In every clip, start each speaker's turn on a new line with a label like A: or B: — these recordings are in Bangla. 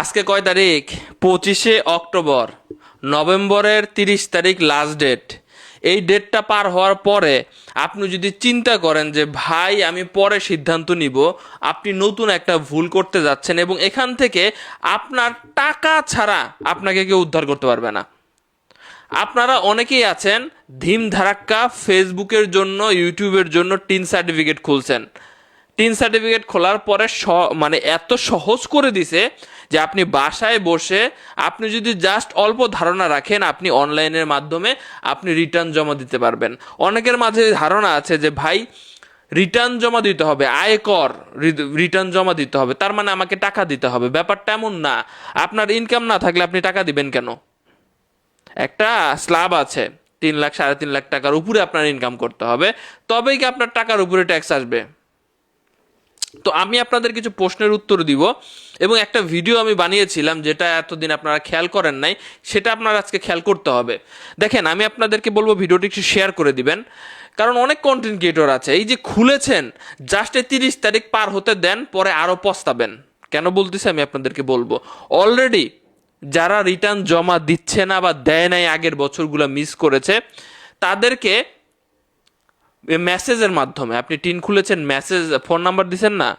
A: আজকে কয় তারিখ? 25শে অক্টোবর। নভেম্বরের 30 তারিখ লাস্ট ডেট। এই ডেটটা পার হওয়ার পরে আপনি যদি চিন্তা করেন যে ভাই আমি পরে সিদ্ধান্ত নিব, আপনি নতুন একটা ভুল করতে যাচ্ছেন এবং এখান থেকে আপনার টাকা ছাড়া আপনাকে কেউ উদ্ধার করতে পারবে না। আপনারা অনেকেই আছেন ধিম ধারাক্কা ফেসবুকের জন্য, ইউটিউবের জন্য টিন সার্টিফিকেট খুলছেন। টিন সার্টিফিকেট খোলার পরে মানে এত সহজ করে দিছে যে আপনি বাসায় বসে আপনি যদি জাস্ট অল্প ধারণা রাখেন, আপনি অনলাইনের মাধ্যমে আপনি রিটার্ন জমা দিতে পারবেন। অনেকের মাঝে ধারণা আছে যে ভাই রিটার্ন জমা দিতে হবে, আয়কর রিটার্ন জমা দিতে হবে, তার মানে আমাকে টাকা দিতে হবে। ব্যাপারটা এমন না। আপনার ইনকাম না থাকলে আপনি টাকা দিবেন কেন? একটা স্ল্যাব আছে, 3 লাখ 3.5 লাখ টাকার উপরে আপনার ইনকাম করতে হবে, তবেই কি আপনার টাকার উপরে ট্যাক্স আসবে। তো আমি আপনাদের কিছু প্রশ্নের উত্তর দিব এবং একটা ভিডিও আমি বানিয়েছিলাম যেটা এতদিন আপনারা খেয়াল করেন নাই, সেটা আপনারা আজকে খেয়াল করতে হবে। দেখেন, আমি আপনাদেরকে বলবো ভিডিওটি একটু শেয়ার করে দিবেন, কারণ অনেক কন্টেন্ট ক্রিয়েটর আছে এই যে খুলেছেন, জাস্ট 30 তারিখ পার হতে দেন, পরে আরও পস্তাবেন। কেন বলতেছি আমি আপনাদেরকে বলবো। অলরেডি যারা রিটার্ন জমা দিচ্ছে না বা দেয় নাই, আগের বছরগুলো মিস করেছে, তাদেরকে মেসেজের মাধ্যমে, আপনি টিন খুলেছেন, মেসেজ ফোন নাম্বার দিচ্ছেন না,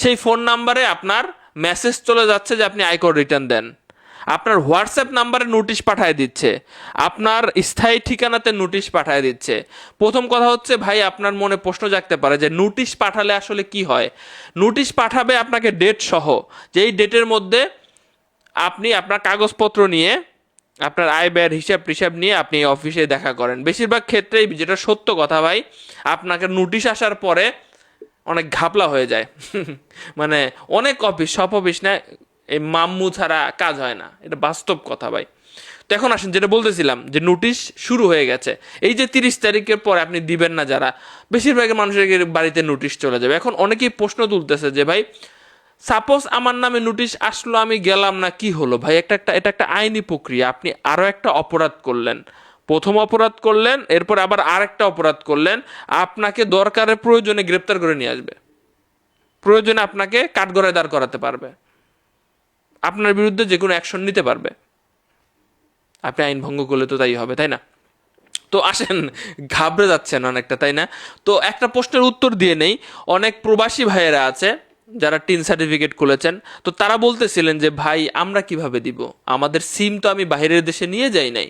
A: সেই ফোন নাম্বারে আপনার মেসেজ চলে যাচ্ছে যে আপনি আয়কর রিটার্ন দেন। আপনার হোয়াটসঅ্যাপ নাম্বারে নোটিশ পাঠিয়ে দিচ্ছে, আপনার স্থায়ী ঠিকানাতে নোটিশ পাঠিয়ে দিচ্ছে। প্রথম কথা হচ্ছে ভাই, আপনার মনে প্রশ্ন জাগতে পারে যে নোটিশ পাঠালে আসলে কি হয়। নোটিশ পাঠাবে আপনাকে ডেট সহ, যে এই ডেটের মধ্যে আপনি আপনার কাগজপত্র নিয়ে, আপনার আয় ব্যয়ের হিসাব টিসাব নিয়ে আপনি অফিসে দেখা করেন। বেশিরভাগ ক্ষেত্রেই যেটা সত্য কথা ভাই, আপনাকে নোটিশ আসার পরে অনেক ঘাপলা হয়ে যায়। মানে অনেক অফিস, সব অফিস না, এই মাম্মু ছাড়া কাজ হয় না, এটা বাস্তব কথা ভাই। তো এখন আসেন, যেটা বলতেছিলাম যে নোটিশ শুরু হয়ে গেছে, এই যে 30 তারিখের পর আপনি দিবেন না যারা, বেশিরভাগ মানুষের বাড়িতে নোটিশ চলে যাবে। এখন অনেকেই প্রশ্ন তুলতেছে যে ভাই সাপোজ আমার নামে নোটিশ আসলো, আমি গেলাম না, কি হলো ভাই? এটা একটা আইনি প্রক্রিয়া। আপনি আরও একটা অপরাধ করলেন, প্রথম অপরাধ করলেন, এরপর আবার আরেকটা অপরাধ করলেন, আপনাকে দরকারের প্রয়োজনে গ্রেপ্তার করে নিয়ে আসবে, প্রয়োজনে আপনাকে কাঠগড়ায় দাঁড় করাতে পারবে, আপনার বিরুদ্ধে যে কোনো অ্যাকশন নিতে পারবে। আপনি আইন ভঙ্গ করলে তো তাই হবে, তাই না? তো আসেন, ঘাবড়ে যাচ্ছেন অনেকটা, তাই না? তো একটা প্রশ্নের উত্তর দিয়ে নেই। অনেক প্রবাসী ভাইয়েরা আছে যারা টিন সার্টিফিকেট খুলেছেন, তো তারা বলতেছিলেন যে ভাই আমরা কিভাবে দিব, আমাদের সিম তো আমি বাইরের দেশে নিয়ে যাই নাই,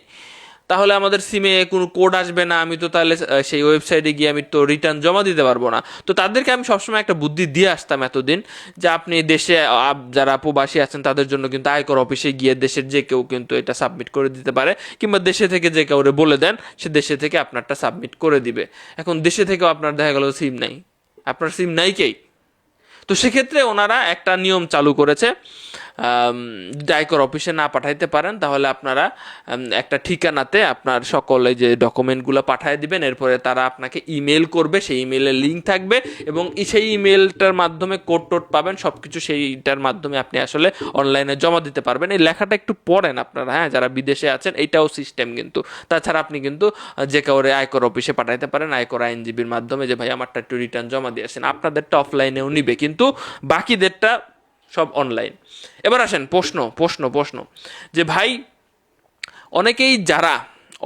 A: তাহলে আমাদের সিমে কোনো কোড আসবে না, আমি তো তাহলে সেই ওয়েবসাইটে গিয়ে আমি তো রিটার্ন জমা দিতে পারবো না। তো তাদেরকে আমি সবসময় একটা বুদ্ধি দিয়ে আসতাম এতদিন, যে আপনি দেশে যারা প্রবাসী আছেন তাদের জন্য কিন্তু আয়কর অফিসে গিয়ে দেশের যে কেউ কিন্তু এটা সাবমিট করে দিতে পারে, কিংবা দেশে থেকে যে কাউরে বলে দেন, সে দেশে থেকে আপনারটা সাবমিট করে দিবে। এখন দেশে থেকেও আপনার দেখা গেল সিম নাই, আপনার সিম নাই কেই, তো সেক্ষেত্রে ওনারা একটা নিয়ম চালু করেছে, যদি আয়কর অফিসে না পাঠাইতে পারেন তাহলে আপনারা একটা ঠিকানাতে আপনার সকল এই যে ডকুমেন্টগুলো পাঠিয়ে দিবেন, এরপরে তারা আপনাকে ইমেল করবে, সেই ইমেলের লিঙ্ক থাকবে এবং সেই ইমেলটার মাধ্যমে কোড টোড পাবেন, সব কিছু সেইটার মাধ্যমে আপনি আসলে অনলাইনে জমা দিতে পারবেন। এই লেখাটা একটু পড়েন আপনারা, হ্যাঁ, যারা বিদেশে আছেন, এইটাও সিস্টেম কিন্তু। তাছাড়া আপনি কিন্তু যে কাউরে আয়কর অফিসে পাঠাইতে পারেন, আয়কর আইনজীবীর মাধ্যমে, যে ভাই আমারটা একটু রিটার্ন জমা দিয়ে আসেন। আপনাদেরটা অফলাইনেও নিবে, কিন্তু বাকিদেরটা সব অনলাইন। এবার আসেন প্রশ্ন প্রশ্ন প্রশ্ন যে ভাই অনেকেই যারা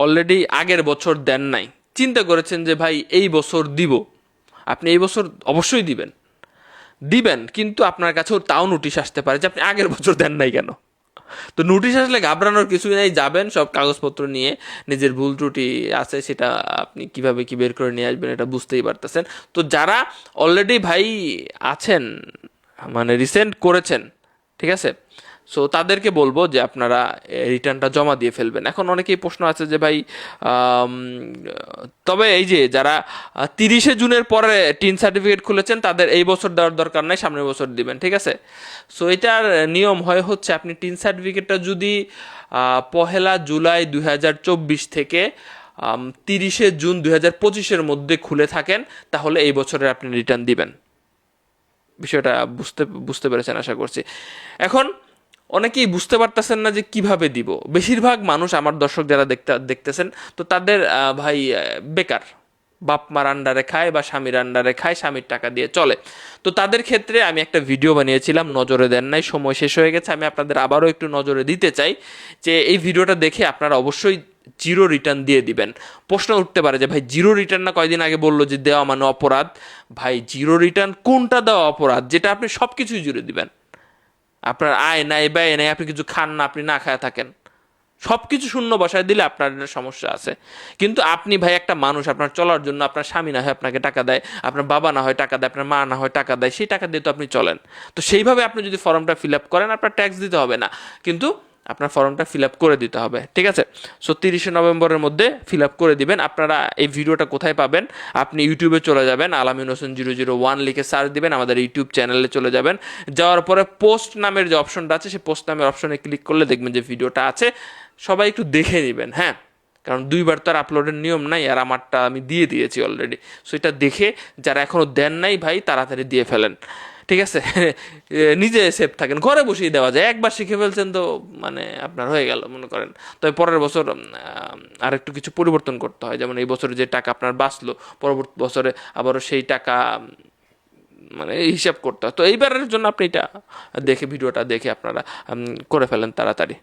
A: অলরেডি আগের বছর দেন নাই, চিন্তা করেছেন যে ভাই এই বছর দিব, আপনি এই বছর অবশ্যই দিবেন, কিন্তু আপনার কাছেও তাও নোটিশ আসতে পারে যে আপনি আগের বছর দেন নাই কেন। তো নোটিশ আসলে ঘাবড়ানোর কিছুই নাই, যাবেন সব কাগজপত্র নিয়ে, নিজের ভুল ত্রুটি আছে সেটা আপনি কিভাবে কি বের করে নিয়ে আসবেন এটা বুঝতেই পারতেছেন। তো যারা অলরেডি ভাই আছেন, মানে রিসেন্ট করেছেন, ঠিক আছে, সো তাদেরকে বলবো যে আপনারা রিটার্নটা জমা দিয়ে ফেলবেন। এখন অনেকেই প্রশ্ন আছে যে ভাই তবে এই যে যারা 30শে জুনের পরে টিন সার্টিফিকেট খুলেছেন তাদের এই বছর দেওয়ার দরকার নাই, সামনের বছর দিবেন, ঠিক আছে। সো এটার নিয়ম হচ্ছে আপনি টিন সার্টিফিকেটটা যদি 1লা জুলাই 2024 থেকে 30শে জুন 2025-এর মধ্যে খুলে থাকেন, তাহলে এই বছরের আপনি রিটার্ন দিবেন। বিষয়টা বুঝতে পেরেছেন আশা করছি। এখন অনেকেই বুঝতে পারতেছেন না যে কিভাবে দিব। বেশিরভাগ মানুষ, আমার দর্শক যারা দেখতেছেন, তো তাদের ভাই বেকার, বাপ মার আন্ডারে খায় বা স্বামীর আন্ডারে খায়, স্বামীর টাকা দিয়ে চলে। তো তাদের ক্ষেত্রে আমি একটা ভিডিও বানিয়েছিলাম, নজরে দেন নাই, সময় শেষ হয়ে গেছে, আমি আপনাদের আবারও একটু নজরে দিতে চাই যে এই ভিডিওটা দেখে আপনারা অবশ্যই জিরো রিটার্ন দিয়ে দিবেন। প্রশ্ন উঠতে পারে যে ভাই জিরো রিটার্ন না কয়দিন আগে বললো যে দেওয়া মানে অপরাধ। ভাই জিরো রিটার্ন কোনটা দেওয়া অপরাধ, যেটা আপনি সব কিছুই জিরো দিবেন, আপনার আয় নাই ব্যয় নাই, আপনি কিছু খান না, আপনি না খায় থাকেন, সব কিছু শূন্য বসায় দিলে আপনার একটা সমস্যা আছে। কিন্তু আপনি ভাই একটা মানুষ, আপনার চলার জন্য আপনার স্বামী না হয় আপনাকে টাকা দেয়, আপনার বাবা না হয় টাকা দেয়, আপনার মা না হয় টাকা দেয়, সেই টাকা দিয়ে তো আপনি চলেন। তো সেইভাবে আপনি যদি ফর্মটা ফিল আপ করেন, আপনার ট্যাক্স দিতে হবে না, কিন্তু আপনার ফর্মটা ফিল আপ করে দিতে হবে, ঠিক আছে? সো 30শে নভেম্বরের মধ্যে ফিল আপ করে দিবেন। আপনারা এই ভিডিওটা কোথায় পাবেন? আপনি ইউটিউবে চলে যাবেন, আলামিন হোসেন 001 লিখে সার্চ দিবেন, আমাদের ইউটিউব চ্যানেলে চলে যাবেন। যাওয়ার পরে পোস্ট নামের যে অপশনটা আছে, সেই পোস্ট নামের অপশনে ক্লিক করলে দেখবেন যে ভিডিওটা আছে, সবাই একটু দেখে নেবেন, হ্যাঁ, কারণ দুইবার তো আর আপলোডের নিয়ম নাই, আর আমারটা আমি দিয়ে দিয়েছি অলরেডি। সো এটা দেখে যারা এখনও দেন নাই ভাই, তাড়াতাড়ি দিয়ে ফেলেন, ঠিক আছে? নিজে সেফ থাকেন, ঘরে বসেই দেওয়া যায়, একবার শিখে ফেলছেন তো মানে আপনার হয়ে গেল মনে করেন। তবে পরের বছর আর একটু কিছু পরিবর্তন করতে হয়, যেমন এই বছরে যে টাকা আপনার বাঁচলো, পরবর্তী বছরে আবারও সেই টাকা মানে হিসাব করতে হয়। তো এইবারের জন্য আপনি এটা দেখে, ভিডিওটা দেখে আপনারা করে ফেলেন তাড়াতাড়ি।